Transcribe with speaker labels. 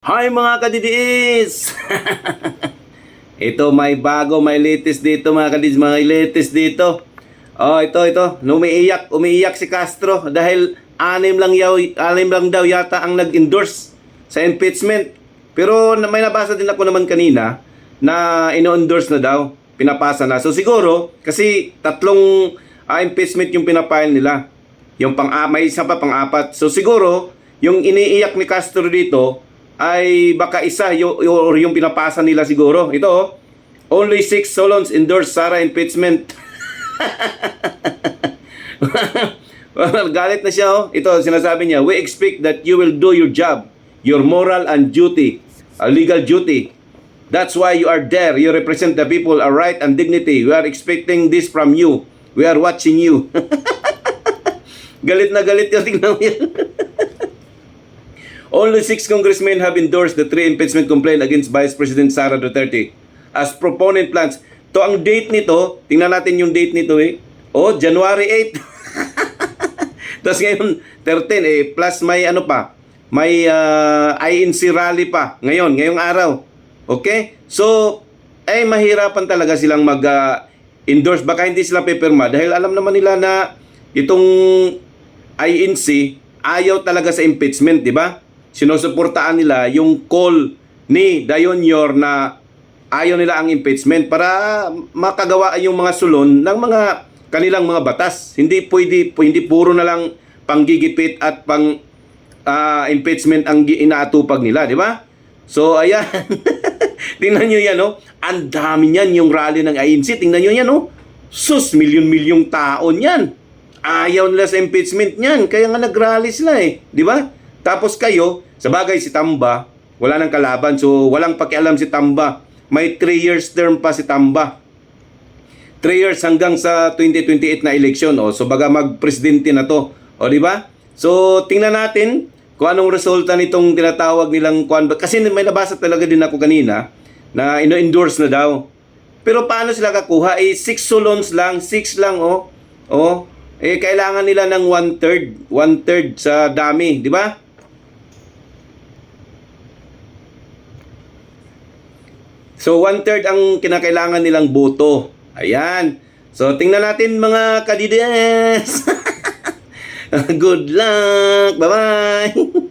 Speaker 1: Hi mga kadidiis! Ito may bago, may latest dito mga kadidiis, mga latest dito. Oh, ito. Umiiyak si Castro dahil anim lang daw yata ang nag-endorse sa impeachment. Pero may nabasa din ako naman kanina na ino-endorse na daw, pinapasa na. So siguro kasi tatlong impeachment yung pinapile nila. Yung may isa pa pang-apat. So siguro yung iniiyak ni Castro dito ay baka isa yung pinapasa nila siguro. Ito, only 6 Solons endorse Sara impeachment. Galit na siya. Ito, sinasabi niya, we expect that you will do your job, your moral and duty, legal duty. That's why you are there. You represent the people, our right and dignity. We are expecting this from you. We are watching you. Galit na galit yung tingnan mo yan. Only 6 congressmen have endorsed the 3 impeachment complaint against Vice President Sara Duterte as proponent plans. To ang date nito, tingnan natin yung date nito January 8. Tapos ngayon 13 plus may ano pa, may INC rally pa ngayong araw. Okay? So mahirapan talaga silang mag-endorse, baka hindi sila pipirma dahil alam naman nila na itong INC ayaw talaga sa impeachment, di ba? Sinusuportaan nila yung call ni Dayonyor na ayaw nila ang impeachment para makagawa yung mga sulon ng mga kanilang mga batas. Hindi puro na lang panggigipit at pang impeachment ang inaatupag nila, di ba? So ayan. Tingnan niyo yan, ang dami niyan yung rally ng INC. Tingnan niyo yan, sus, milyon-milyong tao niyan. Ayaw nila sa impeachment niyan, kaya nga nag-rally sila di ba? Tapos kayo, sa bagay si Tamba, wala nang kalaban, so walang pakialam si Tamba. May 3 years term pa si Tamba. 3 years hanggang sa 2028 na eleksyon, so baga mag-presidente na to, di ba? So tingnan natin kung anong resulta nitong tinatawag nilang kasi may nabasa talaga din ako kanina na ino-endorse na daw. Pero paano sila kakuha? 6 solons lang, 6 lang kailangan nila ng 1/3 sa dami, di ba? So 1/3 ang kinakailangan nilang boto. Ayan. So tingnan natin mga kadides. Good luck. Bye-bye.